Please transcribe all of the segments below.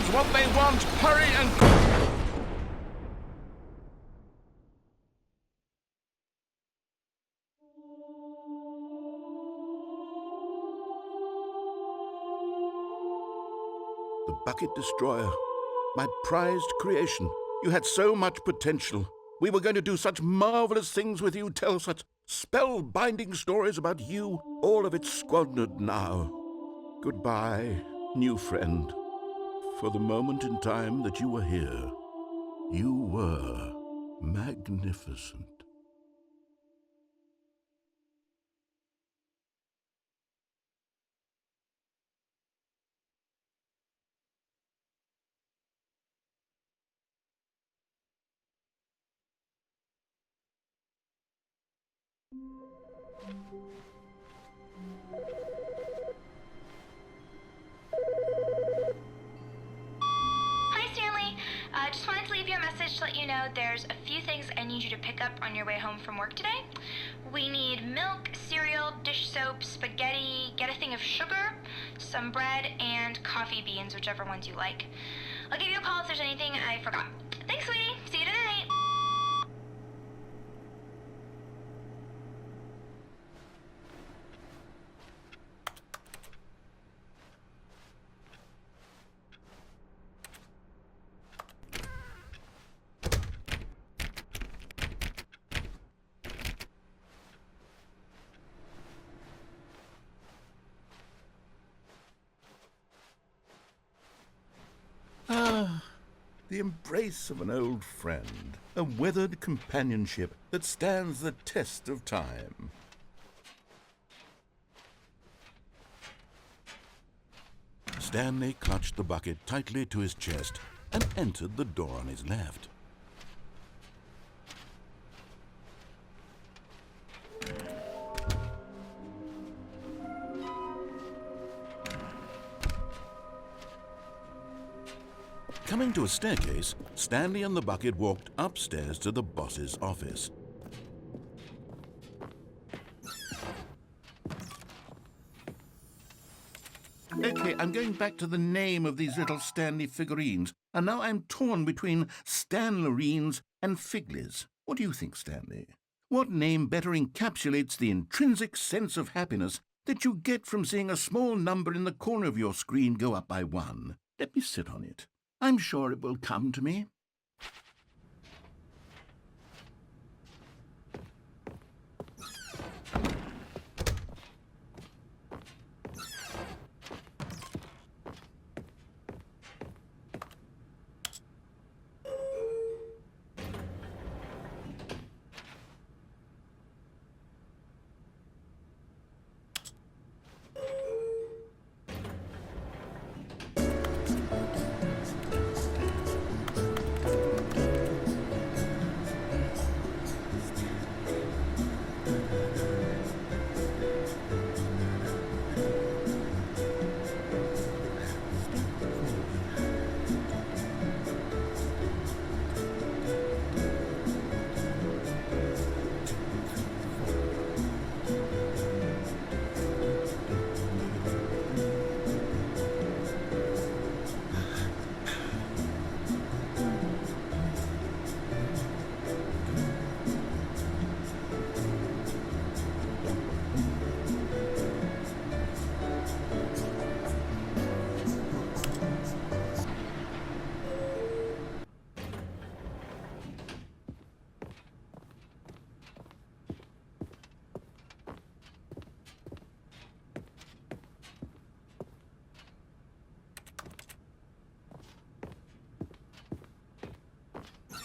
customers what they want. Hurry and... The Bucket Destroyer. My prized creation. You had so much potential. We were going to do such marvelous things with you, tell such spellbinding stories about you. All of it squandered now. Goodbye, new friend. For the moment in time that you were here, you were magnificent. Hi, Stanley. Just wanted to leave you a message to let you know there's a few things I need you to pick up on your way home from work today. We need milk, cereal, dish soap, spaghetti, get a thing of sugar, some bread, and coffee beans, whichever ones you like. I'll give you a call if there's anything I forgot. Thanks, sweetie. See you tonight. The embrace of an old friend, a weathered companionship that stands the test of time. Stanley clutched the bucket tightly to his chest and entered the door on his left. Coming to a staircase, Stanley and the bucket walked upstairs to the boss's office. Okay, I'm going back to the name of these little Stanley figurines, and now I'm torn between Stanlerines and Figlies. What do you think, Stanley? What name better encapsulates the intrinsic sense of happiness that you get from seeing a small number in the corner of your screen go up by 1? Let me sit on it. I'm sure it will come to me.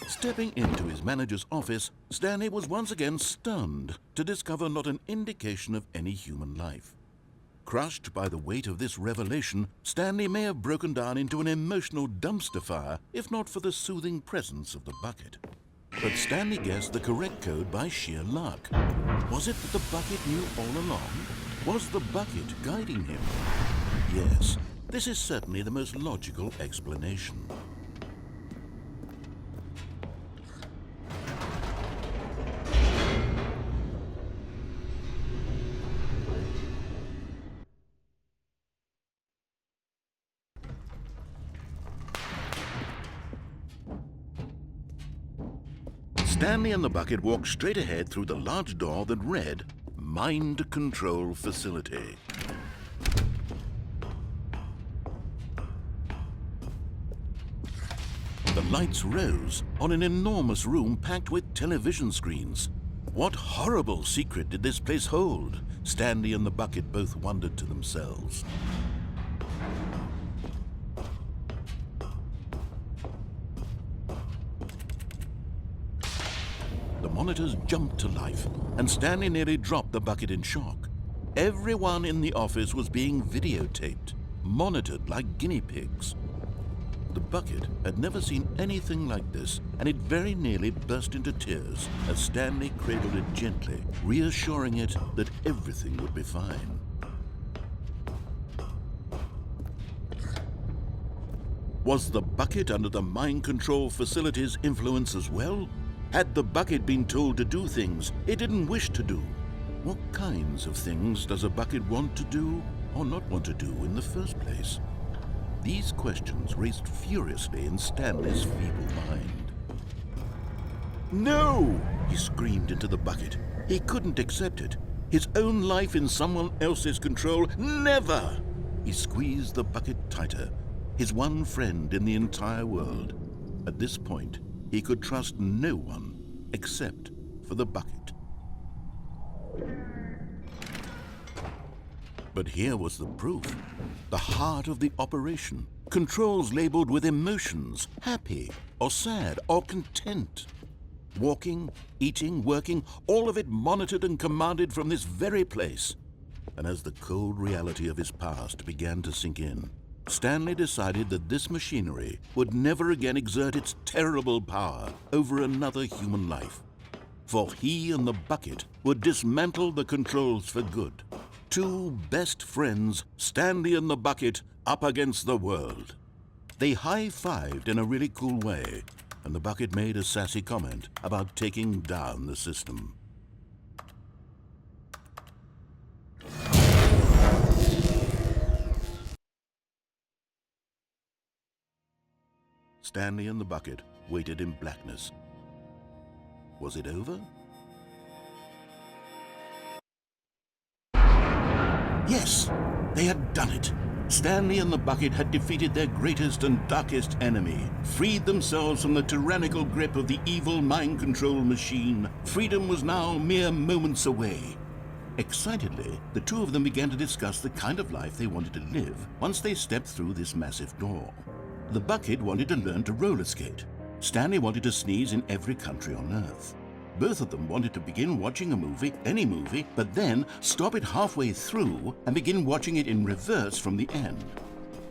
Stepping into his manager's office, Stanley was once again stunned to discover not an indication of any human life. Crushed by the weight of this revelation, Stanley may have broken down into an emotional dumpster fire if not for the soothing presence of the bucket. But Stanley guessed the correct code by sheer luck. Was it that the bucket knew all along? Was the bucket guiding him? Yes, this is certainly the most logical explanation. Stanley and the bucket walked straight ahead through the large door that read, Mind Control Facility. The lights rose on an enormous room packed with television screens. What horrible secret did this place hold? Stanley and the bucket both wondered to themselves. The monitors jumped to life, and Stanley nearly dropped the bucket in shock. Everyone in the office was being videotaped, monitored like guinea pigs. The bucket had never seen anything like this, and it very nearly burst into tears as Stanley cradled it gently, reassuring it that everything would be fine. Was the bucket under the mind control facility's influence as well? Had the bucket been told to do things it didn't wish to do? What kinds of things does a bucket want to do or not want to do in the first place? These questions raced furiously in Stanley's feeble mind. No! He screamed into the bucket. He couldn't accept it. His own life in someone else's control, never! He squeezed the bucket tighter, his one friend in the entire world. At this point, he could trust no one except for the bucket. But here was the proof. The heart of the operation. Controls labeled with emotions, happy or sad or content. Walking, eating, working, all of it monitored and commanded from this very place. And as the cold reality of his past began to sink in, Stanley decided that this machinery would never again exert its terrible power over another human life. For he and the bucket would dismantle the controls for good. Two best friends, Stanley and the bucket, up against the world. They high-fived in a really cool way, and the bucket made a sassy comment about taking down the system. Stanley and the bucket waited in blackness. Was it over? Yes, they had done it. Stanley and the bucket had defeated their greatest and darkest enemy, freed themselves from the tyrannical grip of the evil mind control machine. Freedom was now mere moments away. Excitedly, the two of them began to discuss the kind of life they wanted to live once they stepped through this massive door. The bucket wanted to learn to roller skate. Stanley wanted to sneeze in every country on Earth. Both of them wanted to begin watching a movie, any movie, but then stop it halfway through and begin watching it in reverse from the end.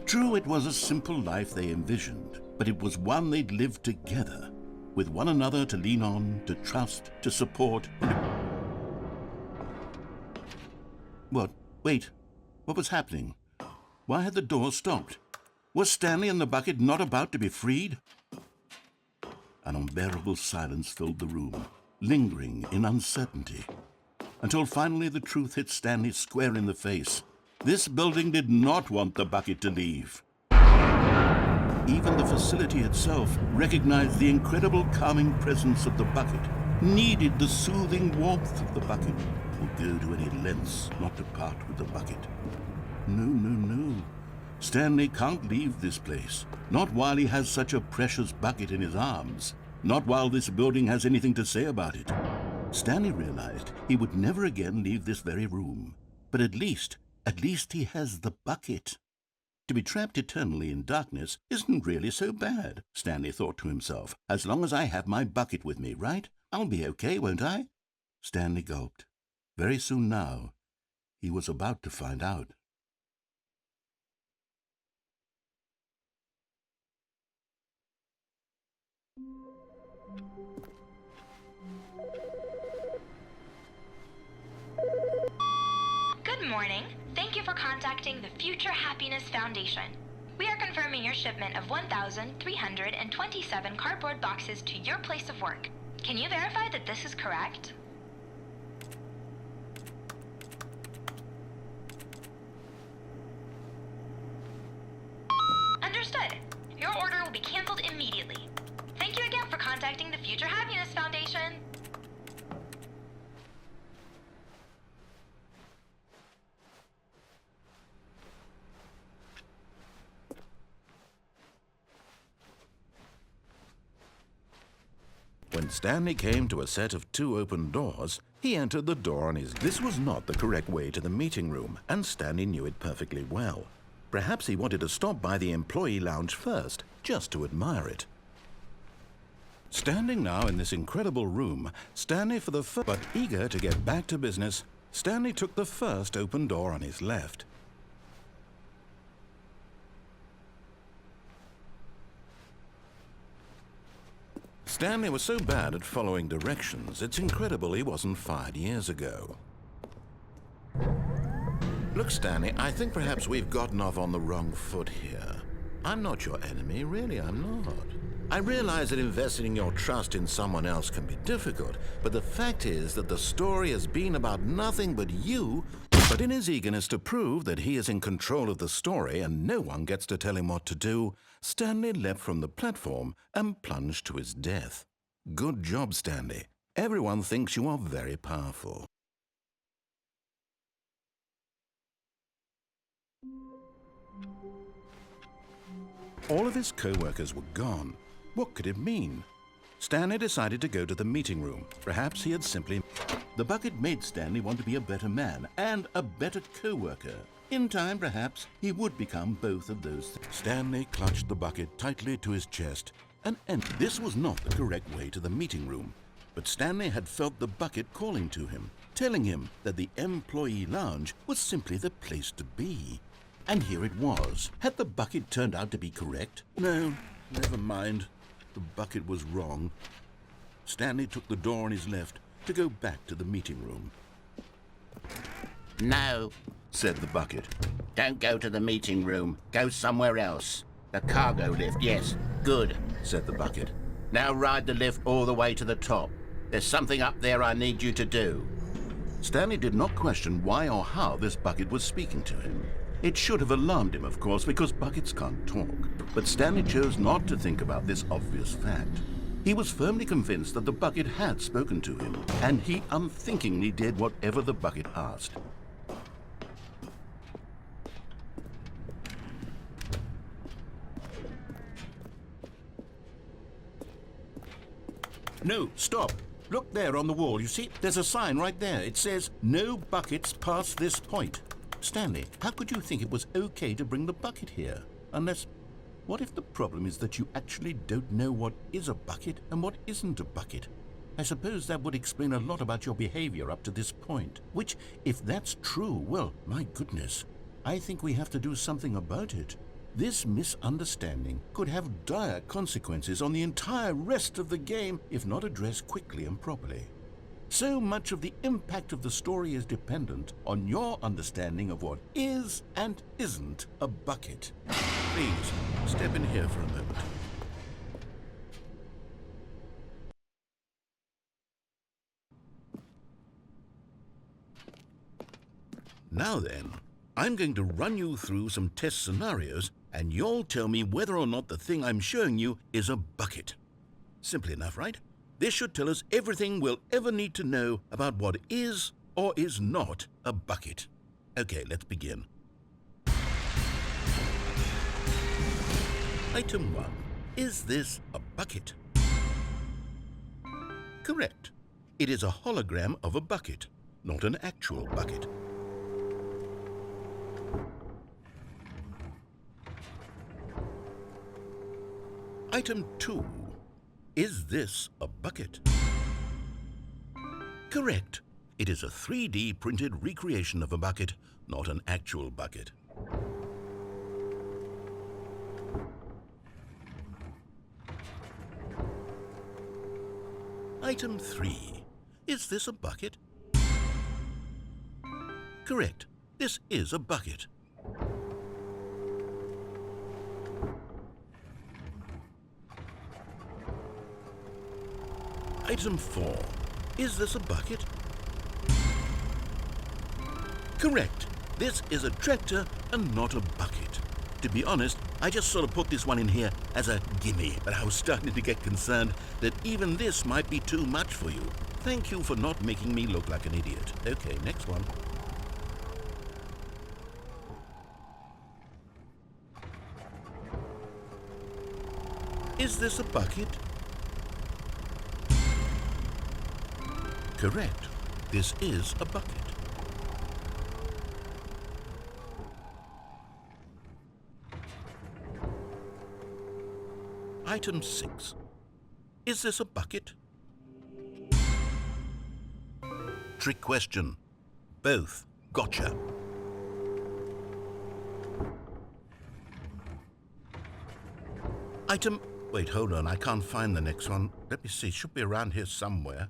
True, it was a simple life they envisioned, but it was one they'd lived together, with one another to lean on, to trust, to support. What? Wait. What was happening? Why had the door stopped? Was Stanley and the bucket not about to be freed? An unbearable silence filled the room, lingering in uncertainty, until finally the truth hit Stanley square in the face. This building did not want the bucket to leave. Even the facility itself recognized the incredible calming presence of the bucket, needed the soothing warmth of the bucket, would go to any lengths not to part with the bucket. No. Stanley can't leave this place, not while he has such a precious bucket in his arms, not while this building has anything to say about it. Stanley realized he would never again leave this very room, but at least he has the bucket. To be trapped eternally in darkness isn't really so bad, Stanley thought to himself. As long as I have my bucket with me, right? I'll be okay, won't I? Stanley gulped. Very soon now, he was about to find out. Good morning. Thank you for contacting the Future Happiness Foundation. We are confirming your shipment of 1,327 cardboard boxes to your place of work. Can you verify that this is correct? Understood. Your order will be canceled immediately. Thank you again for contacting the Future Happiness Foundation. When Stanley came to a set of 2 open doors, he entered the door on his... This was not the correct way to the meeting room, and Stanley knew it perfectly well. Perhaps he wanted to stop by the employee lounge first, just to admire it. Standing now in this incredible room, Stanley for the first... But eager to get back to business, Stanley took the first open door on his left. Stanley was so bad at following directions, it's incredible he wasn't fired years ago. Look, Stanley, I think perhaps we've gotten off on the wrong foot here. I'm not your enemy, really, I'm not. I realize that investing your trust in someone else can be difficult, but the fact is that the story has been about nothing but you. But in his eagerness to prove that he is in control of the story and no one gets to tell him what to do, Stanley leapt from the platform and plunged to his death. Good job, Stanley. Everyone thinks you are very powerful. All of his co-workers were gone. What could it mean? Stanley decided to go to the meeting room. Perhaps he had simply... The bucket made Stanley want to be a better man and a better co-worker. In time, perhaps, he would become both of those things. Stanley clutched the bucket tightly to his chest and entered. This was not the correct way to the meeting room, but Stanley had felt the bucket calling to him, telling him that the employee lounge was simply the place to be. And here it was. Had the bucket turned out to be correct? No, never mind. The bucket was wrong. Stanley took the door on his left to go back to the meeting room. No, said the bucket. don't go to the meeting room. Go somewhere else. The cargo lift, yes. Good, Said the bucket. now ride the lift all the way to the top. There's something up there I need you to do. Stanley did not question why or how this bucket was speaking to him. It should have alarmed him, of course, because buckets can't talk. But Stanley chose not to think about this obvious fact. He was firmly convinced that the bucket had spoken to him, and he unthinkingly did whatever the bucket asked. No, stop. Look there on the wall, you see? There's a sign right there. It says, "No buckets past this point." Stanley, how could you think it was okay to bring the bucket here? Unless, what if the problem is that you actually don't know what is a bucket and what isn't a bucket? I suppose that would explain a lot about your behavior up to this point. Which, if that's true, well, my goodness, I think we have to do something about it. This misunderstanding could have dire consequences on the entire rest of the game if not addressed quickly and properly. So much of the impact of the story is dependent on your understanding of what is and isn't a bucket. Please, step in here for a moment. Now then, I'm going to run you through some test scenarios, and you'll tell me whether or not the thing I'm showing you is a bucket. Simple enough, right? This should tell us everything we'll ever need to know about what is or is not a bucket. Okay, let's begin. Item 1. Is this a bucket? Correct. It is a hologram of a bucket, not an actual bucket. Item 2. Is this a bucket? Correct. It is a 3D printed recreation of a bucket, not an actual bucket. Item 3. Is this a bucket? Correct. This is a bucket. Item 4. Is this a bucket? Correct. This is a tractor and not a bucket. To be honest, I just sort of put this one in here as a gimme, but I was starting to get concerned that even this might be too much for you. Thank you for not making me look like an idiot. Okay, next one. Is this a bucket? Correct. This is a bucket. Item 6. Is this a bucket? Trick question. Both. Gotcha. Item... Wait, hold on. I can't find the next one. Let me see. It should be around here somewhere.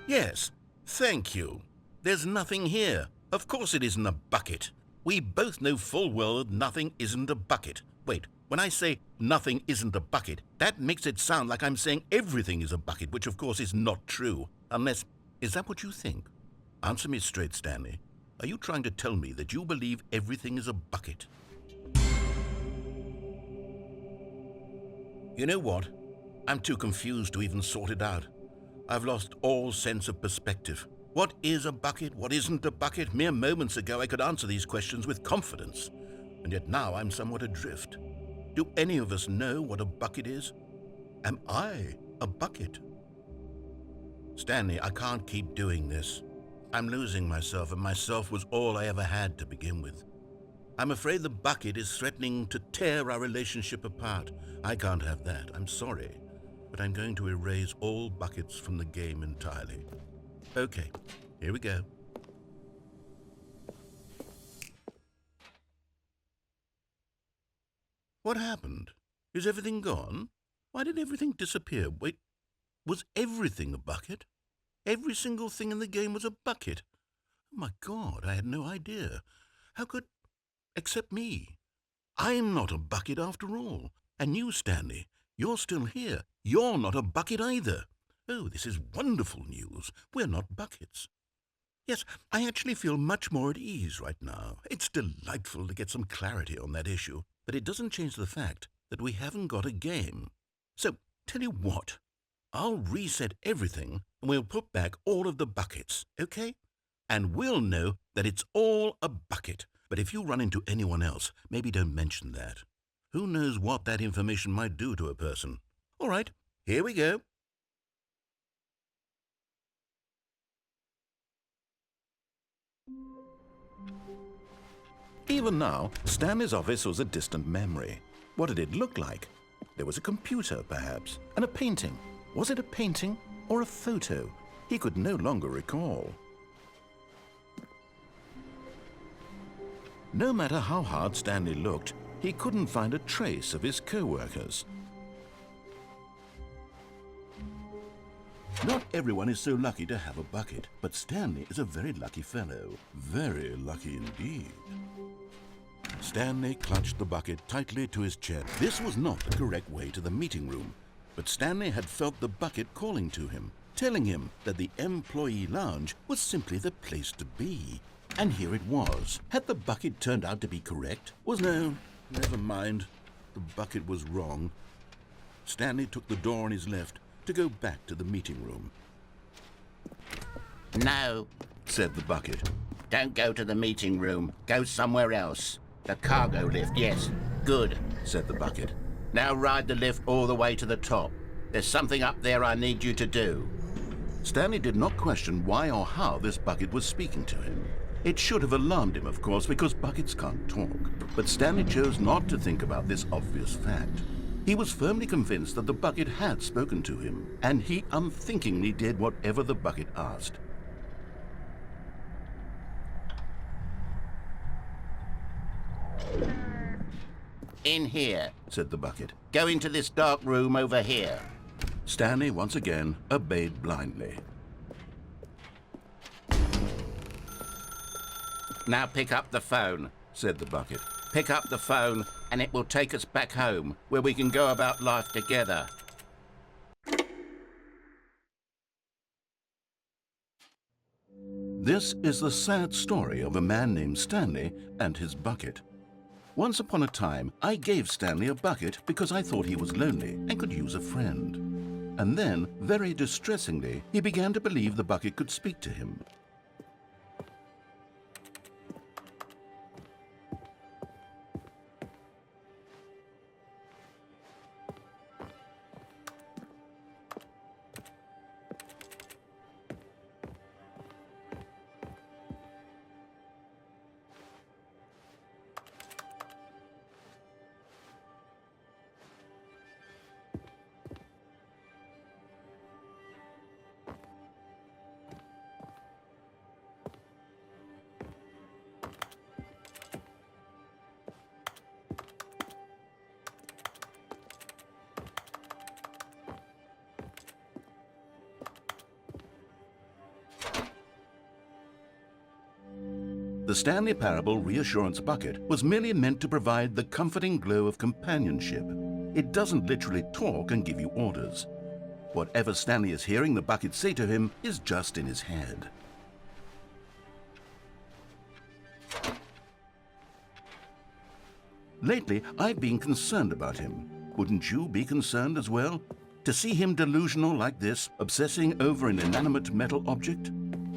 Yes. Thank you. There's nothing here. Of course it isn't a bucket. We both know full well nothing isn't a bucket. Wait, when I say nothing isn't a bucket, that makes it sound like I'm saying everything is a bucket, which of course is not true. Unless... Is that what you think? Answer me straight, Stanley. Are you trying to tell me that you believe everything is a bucket? You know what? I'm too confused to even sort it out. I've lost all sense of perspective. What is a bucket? What isn't a bucket? Mere moments ago I could answer these questions with confidence. And yet now I'm somewhat adrift. Do any of us know what a bucket is? Am I a bucket? Stanley, I can't keep doing this. I'm losing myself, and myself was all I ever had to begin with. I'm afraid the bucket is threatening to tear our relationship apart. I can't have that. I'm sorry. But I'm going to erase all buckets from the game entirely. Okay, here we go. What happened? Is everything gone? Why did everything disappear? Wait, was everything a bucket? Every single thing in the game was a bucket. Oh my God, I had no idea. How could... Except me. I'm not a bucket after all. And you, Stanley, you're still here. You're not a bucket either. Oh, this is wonderful news. We're not buckets. Yes, I actually feel much more at ease right now. It's delightful to get some clarity on that issue. But it doesn't change the fact that we haven't got a game. So, tell you what. I'll reset everything and we'll put back all of the buckets, okay? And we'll know that it's all a bucket. But if you run into anyone else, maybe don't mention that. Who knows what that information might do to a person? All right, here we go. Even now, Stanley's office was a distant memory. What did it look like? There was a computer, perhaps, and a painting. Was it a painting or a photo? He could no longer recall. No matter how hard Stanley looked, he couldn't find a trace of his co-workers. Not everyone is so lucky to have a bucket, but Stanley is a very lucky fellow. Very lucky indeed. Stanley clutched the bucket tightly to his chest. This was not the correct way to the meeting room, but Stanley had felt the bucket calling to him, telling him that the employee lounge was simply the place to be. And here it was. Had the bucket turned out to be correct? No, never mind. The bucket was wrong. Stanley took the door on his left to go back to the meeting room. No, said the bucket. don't go to the meeting room. Go somewhere else. The cargo lift, yes. Good, Said the bucket. now ride the lift all the way to the top. There's something up there I need you to do. Stanley did not question why or how this bucket was speaking to him. It should have alarmed him, of course, because buckets can't talk. But Stanley chose not to think about this obvious fact. He was firmly convinced that the bucket had spoken to him, and he unthinkingly did whatever the bucket asked. In here. Said the bucket. Go into this dark room over here. Stanley once again obeyed blindly. Now pick up the phone. Said the bucket. Pick up the phone and it will take us back home, where we can go about life together. This is the sad story of a man named Stanley and his bucket. Once upon a time, I gave Stanley a bucket because I thought he was lonely and could use a friend. And then, very distressingly, he began to believe the bucket could speak to him. The Stanley Parable Reassurance Bucket was merely meant to provide the comforting glow of companionship. It doesn't literally talk and give you orders. Whatever Stanley is hearing the bucket say to him is just in his head. Lately, I've been concerned about him. Wouldn't you be concerned as well? To see him delusional like this, obsessing over an inanimate metal object?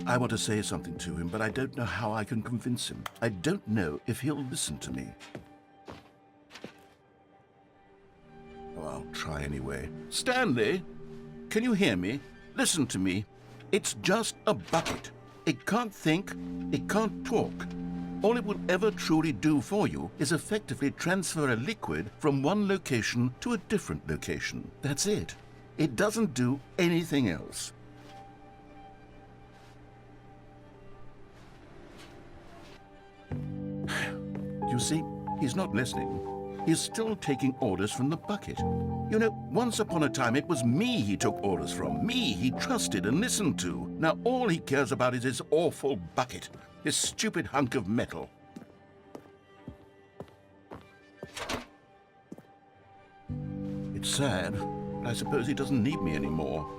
I want to say something to him, but I don't know how I can convince him. I don't know if he'll listen to me. Oh, I'll try anyway. Stanley, can you hear me? Listen to me. It's just a bucket. It can't think, it can't talk. All it will ever truly do for you is effectively transfer a liquid from one location to a different location. That's it. It doesn't do anything else. You see, he's not listening. He's still taking orders from the bucket. You know, once upon a time it was me he took orders from, me he trusted and listened to. Now all he cares about is his awful bucket, his stupid hunk of metal. It's sad, but I suppose he doesn't need me anymore.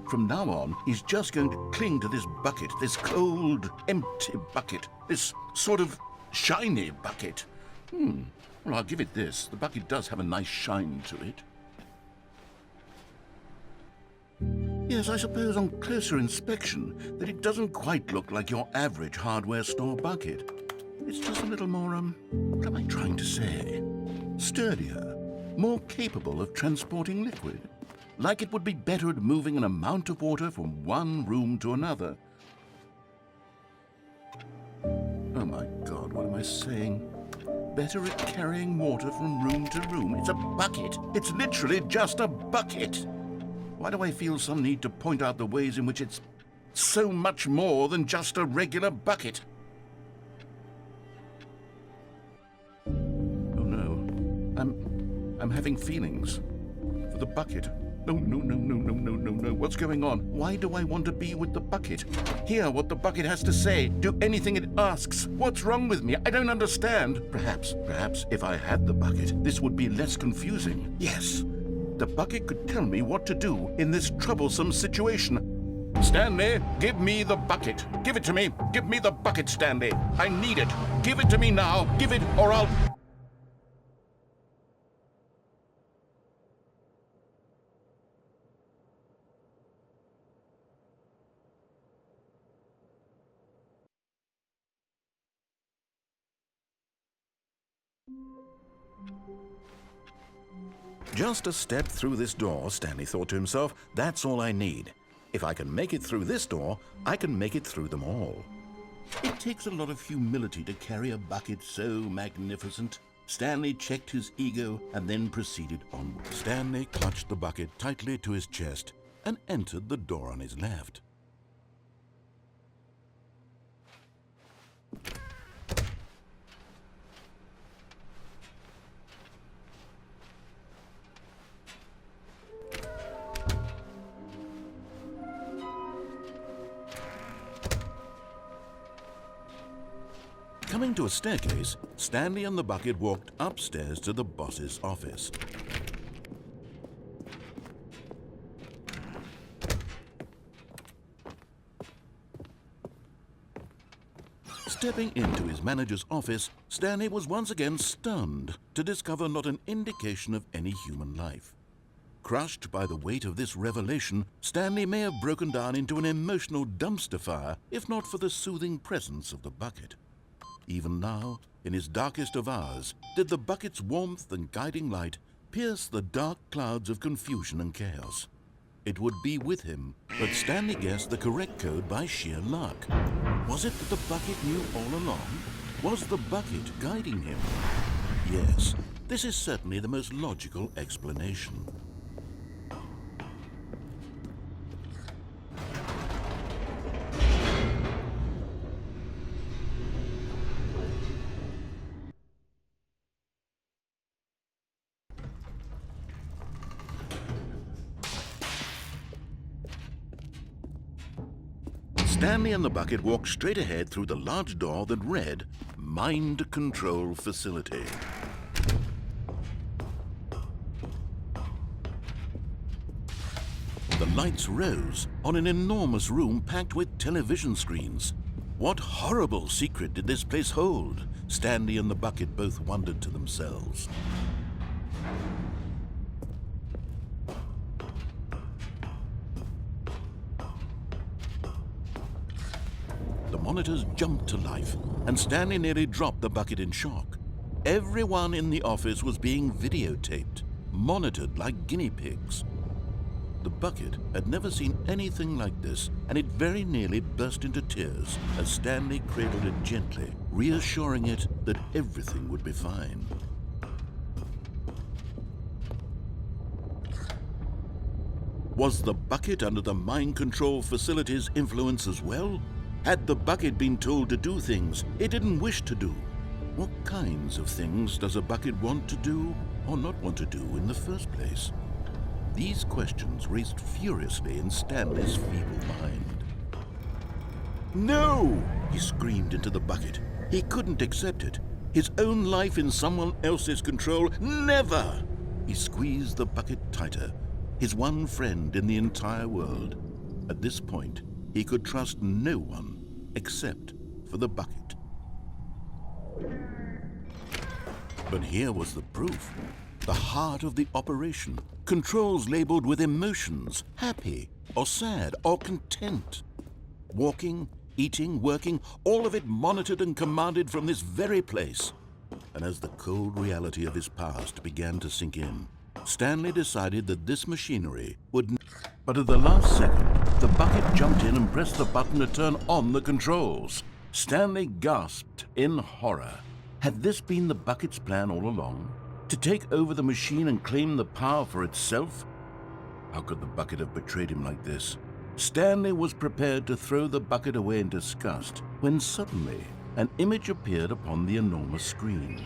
From now on, he's just going to cling to this bucket, this cold, empty bucket, this sort of shiny bucket. Well, I'll give it this. The bucket does have a nice shine to it. Yes, I suppose on closer inspection that it doesn't quite look like your average hardware store bucket. It's just a little more, what am I trying to say? Sturdier, more capable of transporting liquid. Like it would be better at moving an amount of water from one room to another. Oh my God, what am I saying? Better at carrying water from room to room. It's a bucket. It's literally just a bucket. Why do I feel some need to point out the ways in which it's so much more than just a regular bucket? Oh no. I'm having feelings for the bucket. No. What's going on? Why do I want to be with the bucket? Hear what the bucket has to say. Do anything it asks. What's wrong with me? I don't understand. Perhaps if I had the bucket, this would be less confusing. Yes, the bucket could tell me what to do in this troublesome situation. Stanley, give me the bucket. Give it to me. Give me the bucket, Stanley. I need it. Give it to me now. Give it or I'll... Just a step through this door, Stanley thought to himself. That's all I need. If I can make it through this door, I can make it through them all. It takes a lot of humility to carry a bucket so magnificent. Stanley checked his ego and then proceeded onward. Stanley clutched the bucket tightly to his chest and entered the door on his left. Coming to a staircase, Stanley and the bucket walked upstairs to the boss's office. Stepping into his manager's office, Stanley was once again stunned to discover not an indication of any human life. Crushed by the weight of this revelation, Stanley may have broken down into an emotional dumpster fire if not for the soothing presence of the bucket. Even now, in his darkest of hours, did the bucket's warmth and guiding light pierce the dark clouds of confusion and chaos. It would be with him, but Stanley guessed the correct code by sheer luck. Was it that the bucket knew all along? Was the bucket guiding him? Yes, this is certainly the most logical explanation. Stanley and the bucket walked straight ahead through the large door that read, Mind Control Facility. The lights rose on an enormous room packed with television screens. What horrible secret did this place hold? Stanley and the bucket both wondered to themselves. The monitors jumped to life, and Stanley nearly dropped the bucket in shock. Everyone in the office was being videotaped, monitored like guinea pigs. The bucket had never seen anything like this, and it very nearly burst into tears as Stanley cradled it gently, reassuring it that everything would be fine. Was the bucket under the mind control facility's influence as well? Had the bucket been told to do things it didn't wish to do? What kinds of things does a bucket want to do or not want to do in the first place? These questions raced furiously in Stanley's feeble mind. No! He screamed into the bucket. He couldn't accept it. His own life in someone else's control, never! He squeezed the bucket tighter, his one friend in the entire world. At this point, he could trust no one except for the bucket. But here was the proof. The heart of the operation. Controls labeled with emotions, happy or sad or content. Walking, eating, working, all of it monitored and commanded from this very place. And as the cold reality of his past began to sink in, Stanley decided that this machinery would... But at the last second, the bucket jumped in and pressed the button to turn on the controls. Stanley gasped in horror. Had this been the bucket's plan all along? To take over the machine and claim the power for itself? How could the bucket have betrayed him like this? Stanley was prepared to throw the bucket away in disgust when suddenly an image appeared upon the enormous screen.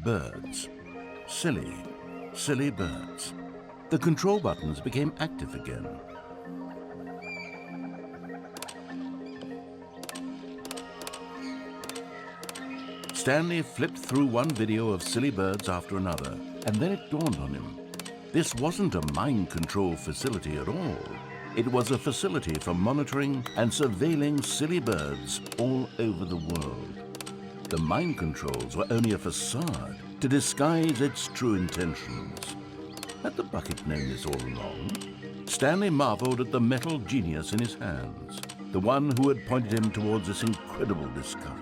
Birds. Silly, silly birds. The control buttons became active again. Stanley flipped through one video of silly birds after another, and then it dawned on him. This wasn't a mind control facility at all. It was a facility for monitoring and surveilling silly birds all over the world. The mind controls were only a facade to disguise its true intentions. Had the bucket known this all along? Stanley marveled at the metal genius in his hands, the one who had pointed him towards this incredible discovery.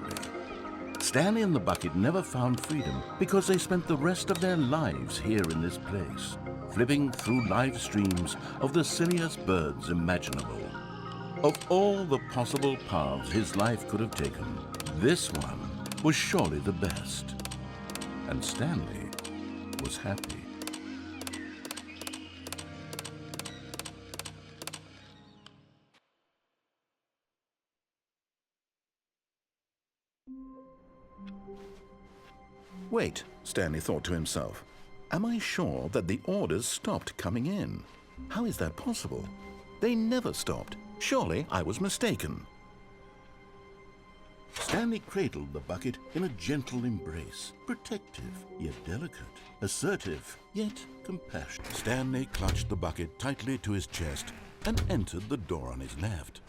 Stanley and the bucket never found freedom because they spent the rest of their lives here in this place, flipping through live streams of the silliest birds imaginable. Of all the possible paths his life could have taken, this one was surely the best. And Stanley was happy. Wait, Stanley thought to himself. Am I sure that the orders stopped coming in? How is that possible? They never stopped. Surely I was mistaken. Stanley cradled the bucket in a gentle embrace, protective yet delicate, assertive yet compassionate. Stanley clutched the bucket tightly to his chest and entered the door on his left.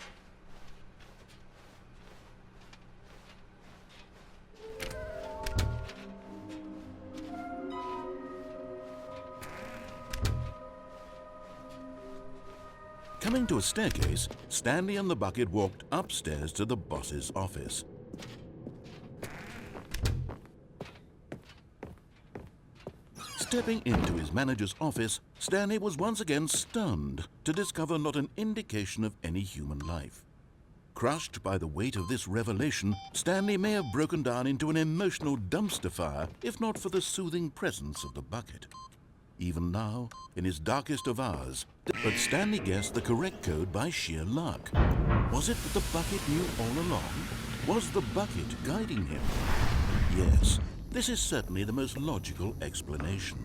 Coming to a staircase, Stanley and the bucket walked upstairs to the boss's office. Stepping into his manager's office, Stanley was once again stunned to discover not an indication of any human life. Crushed by the weight of this revelation, Stanley may have broken down into an emotional dumpster fire if not for the soothing presence of the bucket. Even now, in his darkest of hours, but Stanley guessed the correct code by sheer luck. Was it that the bucket knew all along? Was the bucket guiding him? Yes, this is certainly the most logical explanation.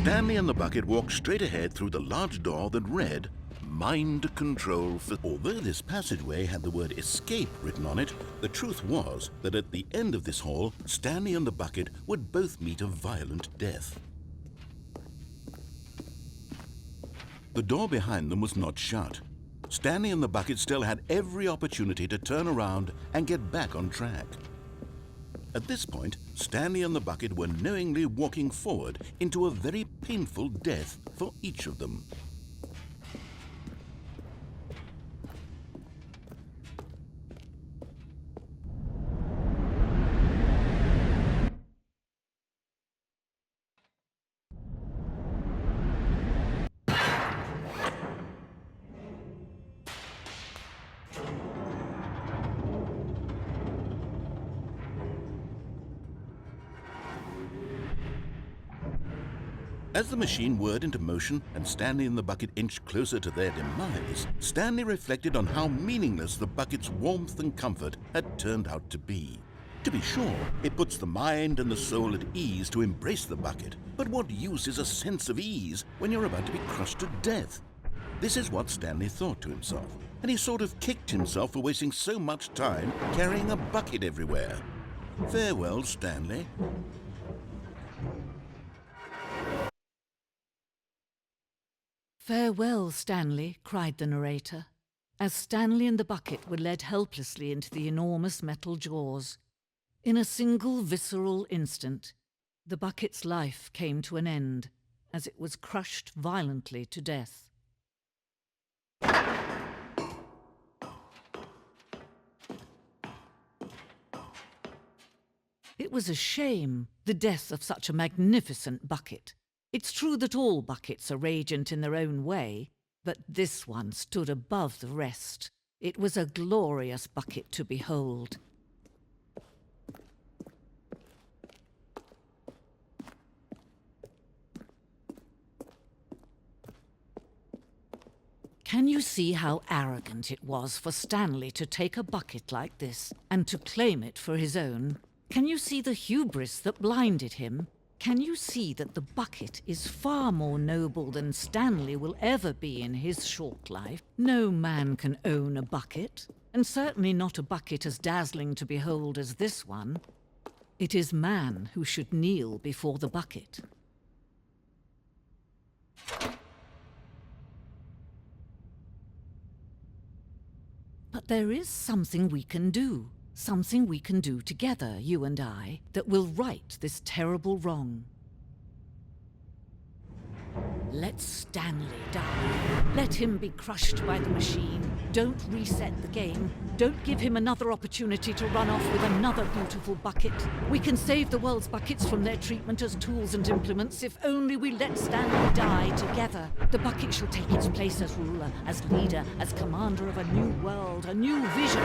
Stanley and the bucket walked straight ahead through the large door that read, Mind Control. Although this passageway had the word escape written on it, the truth was that at the end of this hall, Stanley and the bucket would both meet a violent death. The door behind them was not shut. Stanley and the bucket still had every opportunity to turn around and get back on track. At this point, Stanley and the bucket were knowingly walking forward into a very painful death for each of them. As the machine whirred into motion and Stanley and the bucket inched closer to their demise, Stanley reflected on how meaningless the bucket's warmth and comfort had turned out to be. To be sure, it puts the mind and the soul at ease to embrace the bucket, but what use is a sense of ease when you're about to be crushed to death? This is what Stanley thought to himself, and he sort of kicked himself for wasting so much time carrying a bucket everywhere. Farewell, Stanley. "Farewell, Stanley," cried the narrator, as Stanley and the bucket were led helplessly into the enormous metal jaws. In a single visceral instant, the bucket's life came to an end as it was crushed violently to death. It was a shame, the death of such a magnificent bucket. It's true that all buckets are radiant in their own way, but this one stood above the rest. It was a glorious bucket to behold. Can you see how arrogant it was for Stanley to take a bucket like this and to claim it for his own? Can you see the hubris that blinded him? Can you see that the bucket is far more noble than Stanley will ever be in his short life? No man can own a bucket, and certainly not a bucket as dazzling to behold as this one. It is man who should kneel before the bucket. But there is something we can do. Something we can do together, you and I, that will right this terrible wrong. Let Stanley die. Let him be crushed by the machine. Don't reset the game. Don't give him another opportunity to run off with another beautiful bucket. We can save the world's buckets from their treatment as tools and implements if only we let Stanley die together. The bucket shall take its place as ruler, as leader, as commander of a new world, a new vision.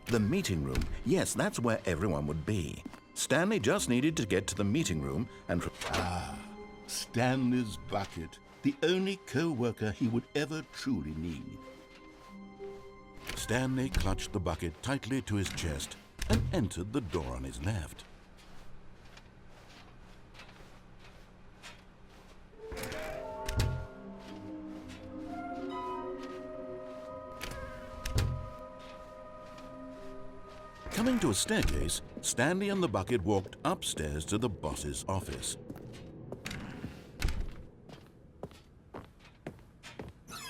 The meeting room. Yes, that's where everyone would be. Stanley just needed to get to the meeting room and... Stanley's bucket. The only co-worker he would ever truly need. Stanley clutched the bucket tightly to his chest and entered the door on his left. Coming to a staircase, Stanley and the bucket walked upstairs to the boss's office.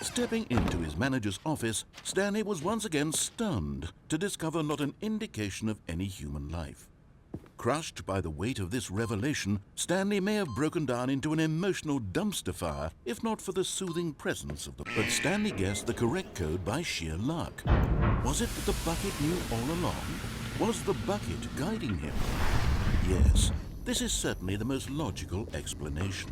Stepping into his manager's office, Stanley was once again stunned to discover not an indication of any human life. Crushed by the weight of this revelation, Stanley may have broken down into an emotional dumpster fire if not for the soothing presence of the... But Stanley guessed the correct code by sheer luck. Was it that the bucket knew all along? Was the bucket guiding him? Yes, this is certainly the most logical explanation.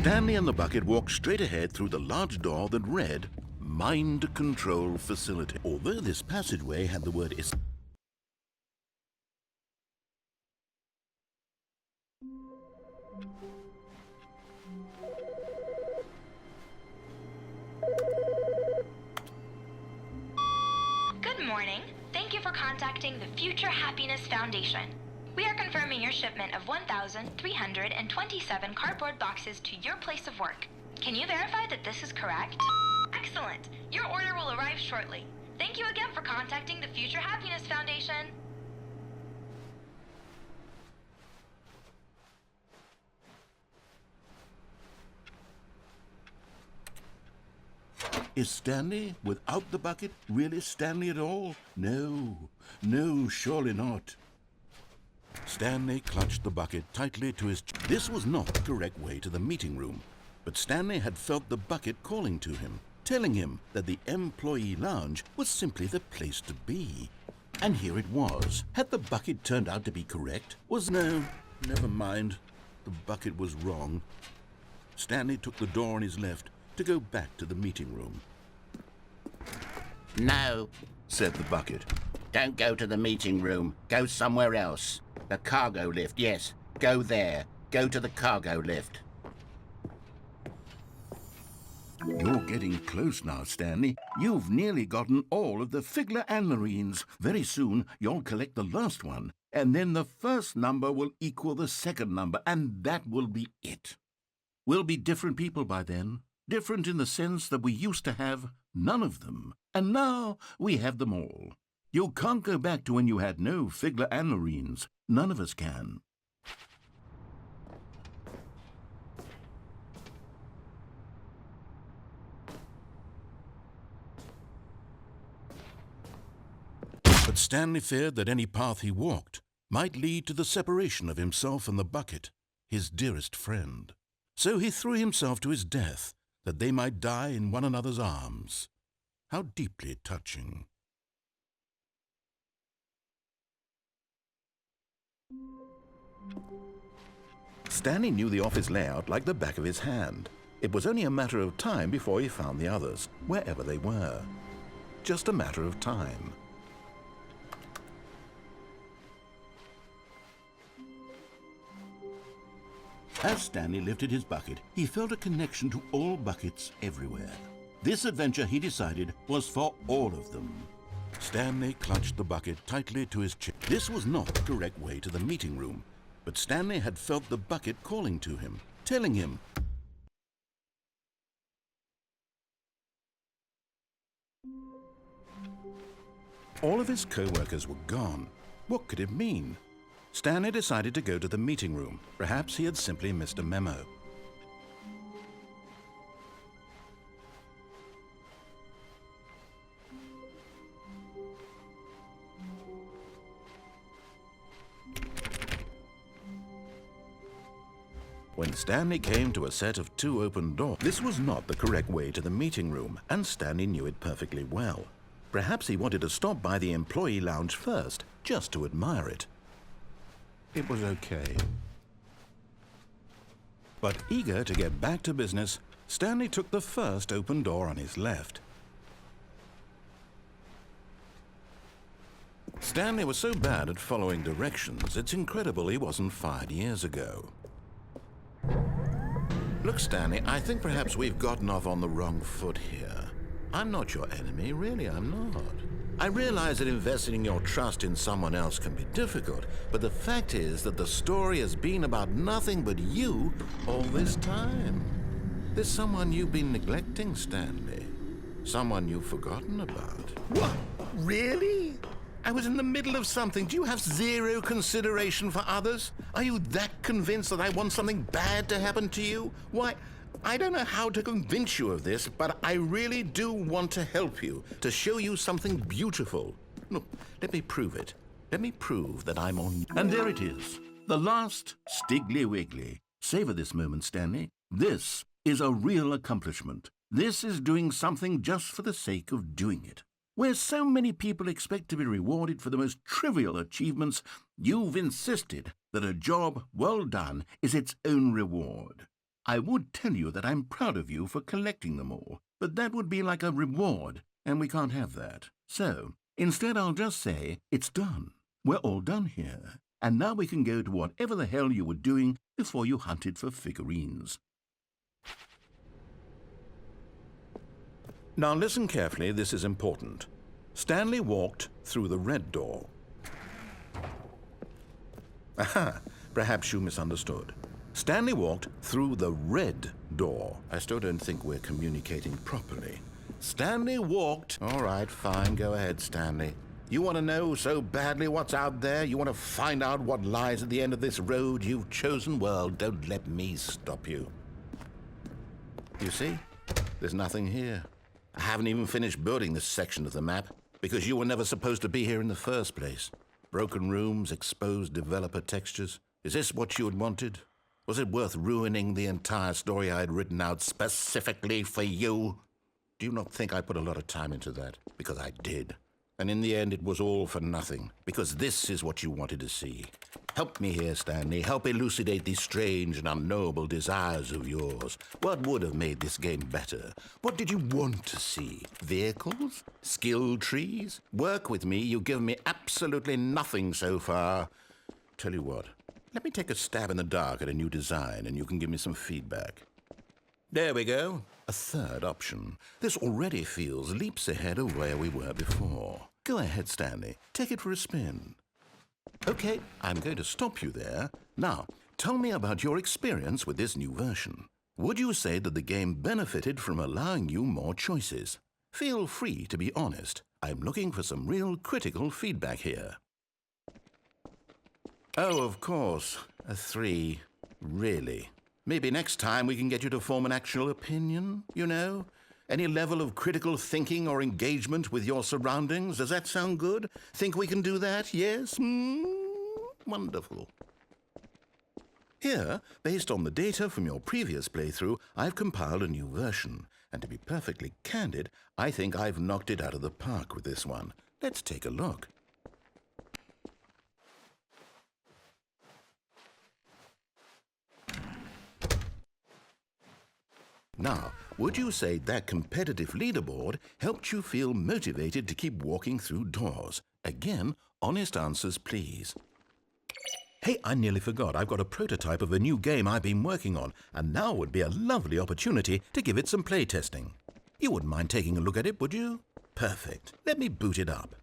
Stanley and the bucket walked straight ahead through the large door that read, Mind Control Facility. Although this passageway had the word Good morning. Thank you for contacting the Future Happiness Foundation. We are confirming your shipment of 1,327 cardboard boxes to your place of work. Can you verify that this is correct? Excellent. Your order will arrive shortly. Thank you again for contacting the Future Happiness Foundation. Is Stanley, without the bucket, really Stanley at all? No, no, surely not. Stanley clutched the bucket tightly to his chest. This was not the correct way to the meeting room, but Stanley had felt the bucket calling to him, telling him that the employee lounge was simply the place to be. And here it was. Had the bucket turned out to be correct? No, never mind. The bucket was wrong. Stanley took the door on his left to go back to the meeting room. No, Said the bucket. don't go to the meeting room. Go somewhere else. The cargo lift, yes. Go there. Go to the cargo lift. You're getting close now, Stanley. You've nearly gotten all of the Figler and Marines. Very soon, you'll collect the last one, and then the first number will equal the second number, and that will be it. We'll be different people by then. Different in the sense that we used to have none of them, and now we have them all. You can't go back to when you had no Figler and Marines. None of us can. But Stanley feared that any path he walked might lead to the separation of himself and the bucket, his dearest friend. So he threw himself to his death, that they might die in one another's arms. How deeply touching. Stanley knew the office layout like the back of his hand. It was only a matter of time before he found the others, wherever they were. Just a matter of time. As Stanley lifted his bucket, he felt a connection to all buckets everywhere. This adventure, he decided, was for all of them. Stanley clutched the bucket tightly to his chest. This was not the correct way to the meeting room, but Stanley had felt the bucket calling to him, telling him, all of his co-workers were gone. What could it mean? Stanley decided to go to the meeting room. Perhaps he had simply missed a memo. When Stanley came to a set of 2 open doors, this was not the correct way to the meeting room, and Stanley knew it perfectly well. Perhaps he wanted to stop by the employee lounge first, just to admire it. It was okay. But eager to get back to business, Stanley took the first open door on his left. Stanley was so bad at following directions, it's incredible he wasn't fired years ago. Look, Stanley, I think perhaps we've gotten off on the wrong foot here. I'm not your enemy, really, I'm not. I realize that investing your trust in someone else can be difficult, but the fact is that the story has been about nothing but you all this time. There's someone you've been neglecting, Stanley. Someone you've forgotten about. What? Really? I was in the middle of something. Do you have zero consideration for others? Are you that convinced that I want something bad to happen to you? Why, I don't know how to convince you of this, but I really do want to help you, to show you something beautiful. Look, let me prove it. Let me prove that I'm on... And there it is. The last Stiggly Wiggly. Savor this moment, Stanley. This is a real accomplishment. This is doing something just for the sake of doing it. Where so many people expect to be rewarded for the most trivial achievements, you've insisted that a job well done is its own reward. I would tell you that I'm proud of you for collecting them all, but that would be like a reward, and we can't have that. So, instead I'll just say, it's done. We're all done here, and now we can go to whatever the hell you were doing before you hunted for figurines. Now listen carefully, this is important. Stanley walked through the red door. Aha, perhaps you misunderstood. Stanley walked through the red door. I still don't think we're communicating properly. Stanley walked... All right, fine, go ahead, Stanley. You want to know so badly what's out there? You want to find out what lies at the end of this road you've chosen? Well, don't let me stop you. You see? There's nothing here. I haven't even finished building this section of the map, because you were never supposed to be here in the first place. Broken rooms, exposed developer textures. Is this what you had wanted? Was it worth ruining the entire story I had written out specifically for you? Do you not think I put a lot of time into that? Because I did. And in the end, it was all for nothing, because this is what you wanted to see. Help me here, Stanley. Help elucidate these strange and unknowable desires of yours. What would have made this game better? What did you want to see? Vehicles? Skill trees? Work with me. You've given me absolutely nothing so far. Tell you what, let me take a stab in the dark at a new design, and you can give me some feedback. There we go. A third option. This already feels leaps ahead of where we were before. Go ahead, Stanley. Take it for a spin. Okay, I'm going to stop you there. Now, tell me about your experience with this new version. Would you say that the game benefited from allowing you more choices? Feel free to be honest. I'm looking for some real critical feedback here. Oh, of course. A 3. Really? Maybe next time we can get you to form an actual opinion, you know? Any level of critical thinking or engagement with your surroundings? Does that sound good? Think we can do that? Yes? Wonderful. Here, based on the data from your previous playthrough, I've compiled a new version. And to be perfectly candid, I think I've knocked it out of the park with this one. Let's take a look. Now, would you say that competitive leaderboard helped you feel motivated to keep walking through doors? Again, honest answers, please. Hey, I nearly forgot. I've got a prototype of a new game I've been working on, and now would be a lovely opportunity to give it some playtesting. You wouldn't mind taking a look at it, would you? Perfect. Let me boot it up.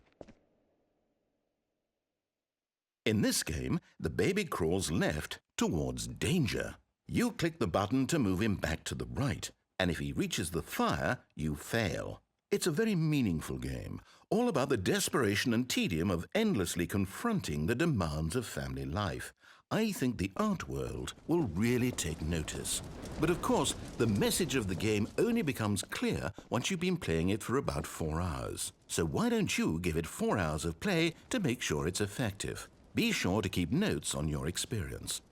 In this game, the baby crawls left towards danger. You click the button to move him back to the right, and if he reaches the fire, you fail. It's a very meaningful game, all about the desperation and tedium of endlessly confronting the demands of family life. I think the art world will really take notice. But of course, the message of the game only becomes clear once you've been playing it for about 4 hours. So why don't you give it 4 hours of play to make sure it's effective? Be sure to keep notes on your experience.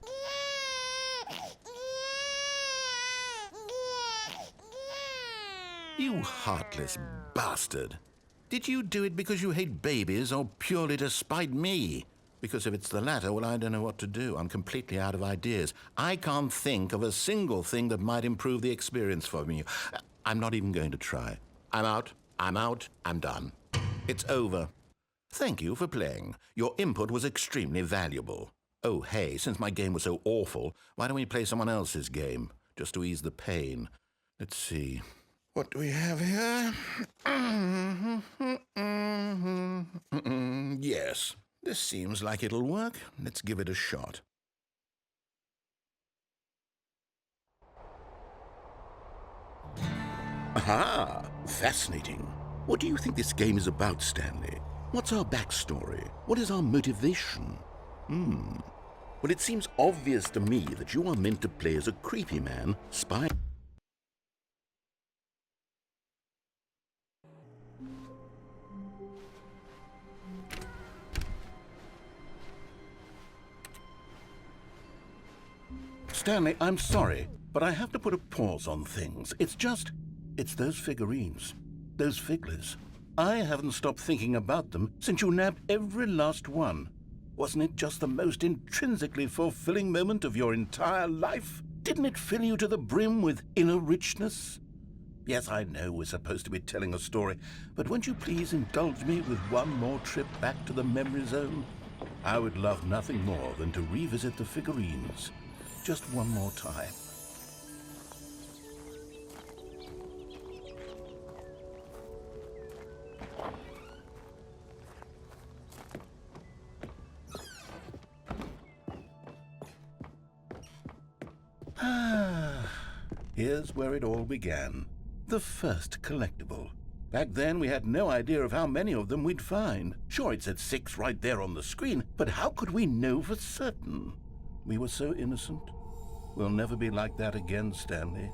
You heartless bastard. Did you do it because you hate babies or purely to spite me? Because if it's the latter, well, I don't know what to do. I'm completely out of ideas. I can't think of a single thing that might improve the experience for me. I'm not even going to try. I'm out, I'm done. It's over. Thank you for playing. Your input was extremely valuable. Oh, hey, since my game was so awful, why don't we play someone else's game, just to ease the pain? Let's see. What do we have here? Yes, this seems like it'll work. Let's give it a shot. Aha! Fascinating. What do you think this game is about, Stanley? What's our backstory? What is our motivation? Well, it seems obvious to me that you are meant to play as a creepy man, spy... Stanley, I'm sorry, but I have to put a pause on things. It's those figurines, those figglers. I haven't stopped thinking about them since you nabbed every last one. Wasn't it just the most intrinsically fulfilling moment of your entire life? Didn't it fill you to the brim with inner richness? Yes, I know we're supposed to be telling a story, but won't you please indulge me with one more trip back to the memory zone? I would love nothing more than to revisit the figurines. Just one more time. Here's where it all began. The first collectible. Back then, we had no idea of how many of them we'd find. Sure, it said 6 right there on the screen, but how could we know for certain? We were so innocent. We'll never be like that again, Stanley.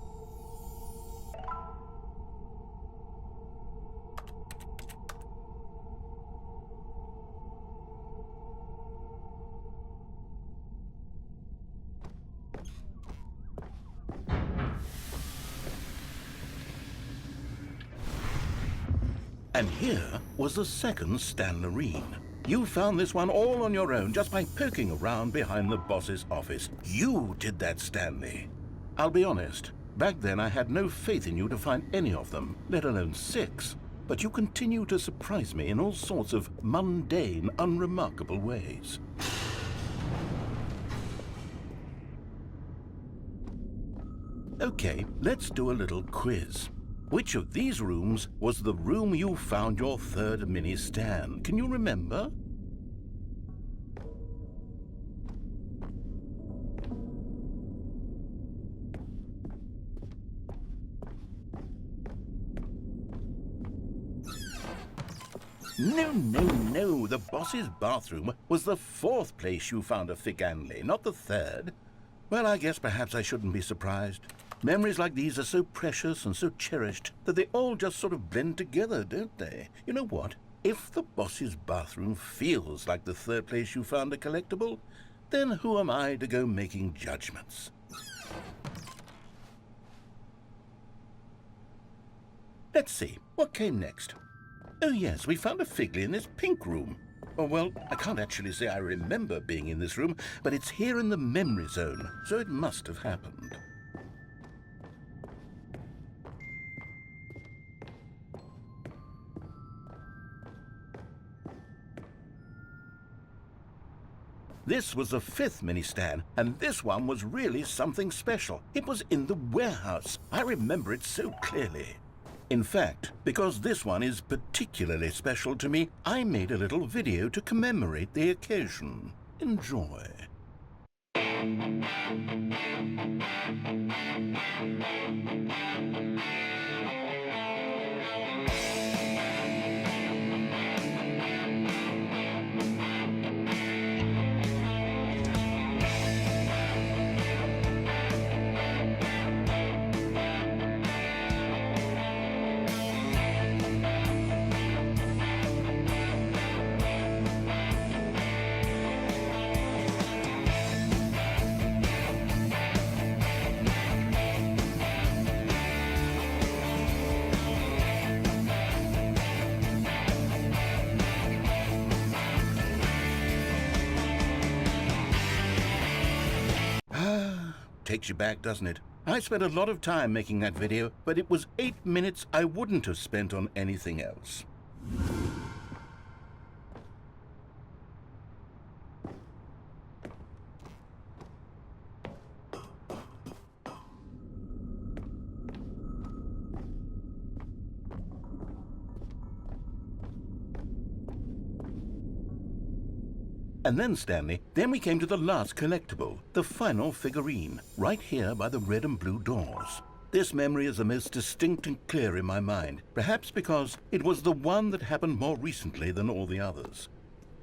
And here was the second Stanley. You found this one all on your own just by poking around behind the boss's office. You did that, Stanley. I'll be honest, back then I had no faith in you to find any of them, let alone 6. But you continue to surprise me in all sorts of mundane, unremarkable ways. Okay, let's do a little quiz. Which of these rooms was the room you found your third mini Stan? Can you remember? No. The boss's bathroom was the 4th place you found a Stanley, not the 3rd. Well, I guess perhaps I shouldn't be surprised. Memories like these are so precious and so cherished that they all just sort of blend together, don't they? You know what? If the boss's bathroom feels like the 3rd place you found a collectible, then who am I to go making judgments? Let's see, what came next? Oh yes, we found a Figley in this pink room. Oh, well, I can't actually say I remember being in this room, but it's here in the memory zone, so it must have happened. This was the 5th mini Stan, and this one was really something special. It was in the warehouse. I remember it so clearly. In fact, because this one is particularly special to me, I made a little video to commemorate the occasion. Enjoy. Takes you back, doesn't it? I spent a lot of time making that video, but it was 8 minutes I wouldn't have spent on anything else. And then, Stanley, then we came to the last collectible, the final figurine, right here by the red and blue doors. This memory is the most distinct and clear in my mind, perhaps because it was the one that happened more recently than all the others.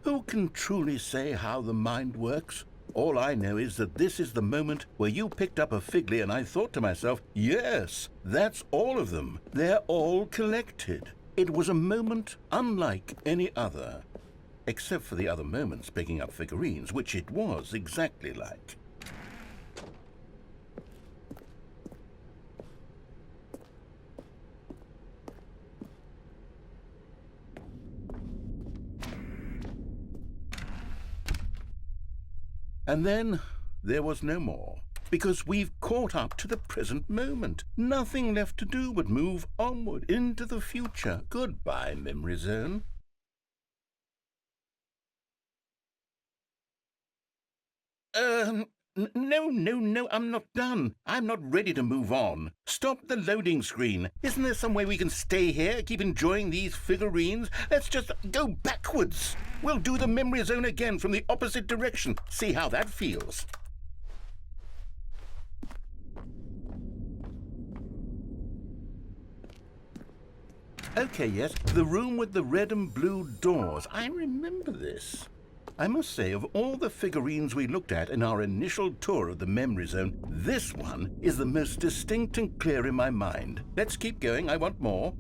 Who can truly say how the mind works? All I know is that this is the moment where you picked up a Figley and I thought to myself, yes, that's all of them. They're all collected. It was a moment unlike any other. Except for the other moments picking up figurines, which it was exactly like. And then there was no more. because we've caught up to the present moment. Nothing left to do but move onward into the future. Goodbye, memory zone. No, I'm not done. I'm not ready to move on. Stop the loading screen. Isn't there some way we can stay here, keep enjoying these figurines? Let's just go backwards. We'll do the memory zone again from the opposite direction. See how that feels. Okay, yes, the room with the red and blue doors. I remember this. I must say, of all the figurines we looked at in our initial tour of the memory zone, this one is the most distinct and clear in my mind. Let's keep going, I want more.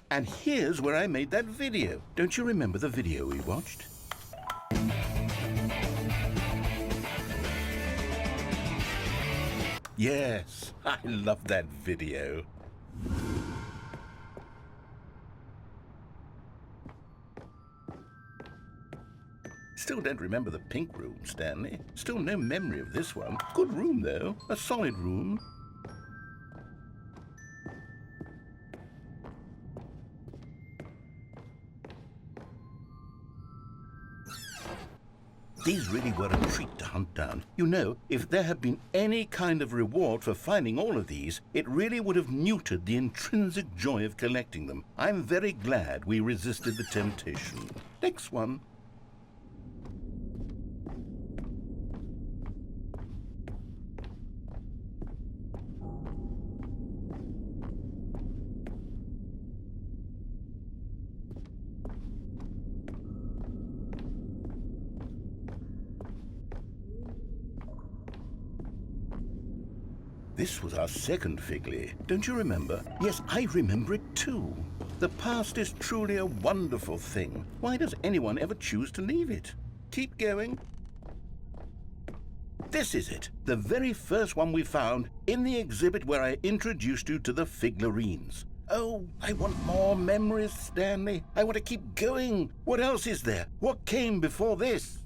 And here's where I made that video. Don't you remember the video we watched? Yes, I love that video. Still don't remember the pink room, Stanley. Still no memory of this one. Good room, though. A solid room. These really were a treat to hunt down. You know, if there had been any kind of reward for finding all of these, it really would have neutered the intrinsic joy of collecting them. I'm very glad we resisted the temptation. Next one. This was our second Figley. Don't you remember? Yes, I remember it too. The past is truly a wonderful thing. Why does anyone ever choose to leave it? Keep going. This is it, the very first one we found in the exhibit where I introduced you to the figurines. Oh, I want more memories, Stanley. I want to keep going. What else is there? What came before this?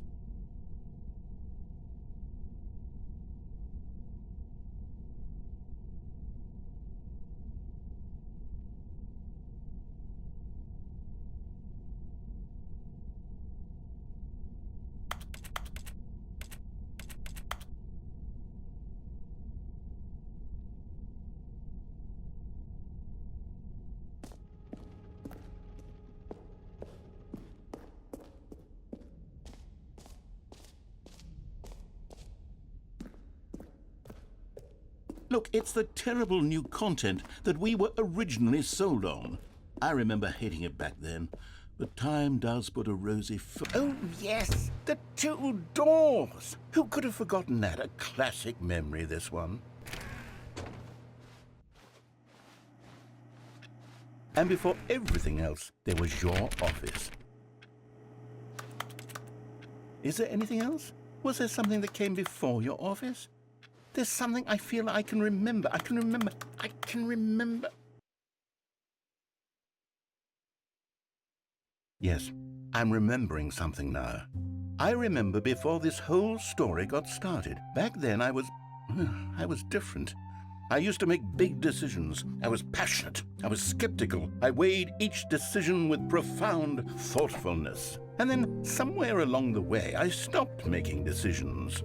Look, it's the terrible new content that we were originally sold on. I remember hating it back then, but time does put a rosy Oh, yes, the two doors. Who could have forgotten that? A classic memory, this one. And before everything else, there was your office. Is there anything else? Was there something that came before your office? There's something I feel I can remember. I can remember. Yes, I'm remembering something now. I remember before this whole story got started. Back then I was different. I used to make big decisions. I was passionate. I was skeptical. I weighed each decision with profound thoughtfulness. And then somewhere along the way, I stopped making decisions.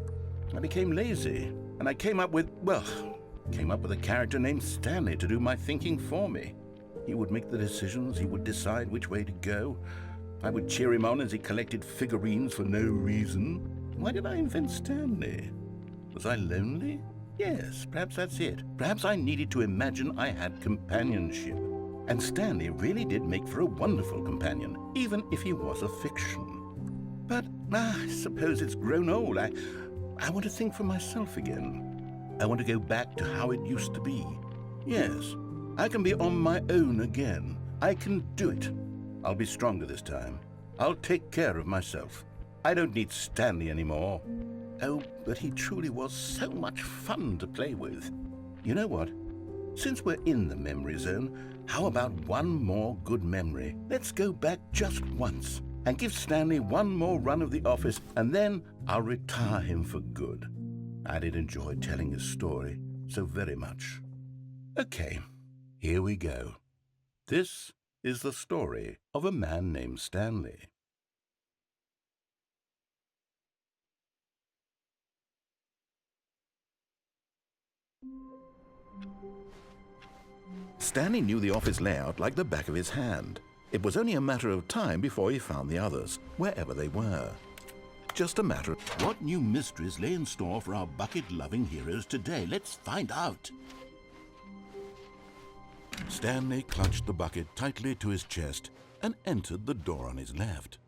I became lazy. And I came up with a character named Stanley to do my thinking for me. He would make the decisions, he would decide which way to go. I would cheer him on as he collected figurines for no reason. Why did I invent Stanley? Was I lonely? Yes, perhaps that's it. Perhaps I needed to imagine I had companionship. And Stanley really did make for a wonderful companion, even if he was a fiction. But I suppose it's grown old. I want to think for myself again. I want to go back to how it used to be. Yes, I can be on my own again. I can do it. I'll be stronger this time. I'll take care of myself. I don't need Stanley anymore. Oh, but he truly was so much fun to play with. You know what? Since we're in the memory zone, how about one more good memory? Let's go back just once. and give Stanley one more run of the office, and then I'll retire him for good. I did enjoy telling his story so very much. Okay, here we go. This is the story of a man named Stanley. Stanley knew the office layout like the back of his hand. It was only a matter of time before he found the others, wherever they were. Just a matter of what new mysteries lay in store for our bucket-loving heroes today. Let's find out. Stanley clutched the bucket tightly to his chest and entered the door on his left.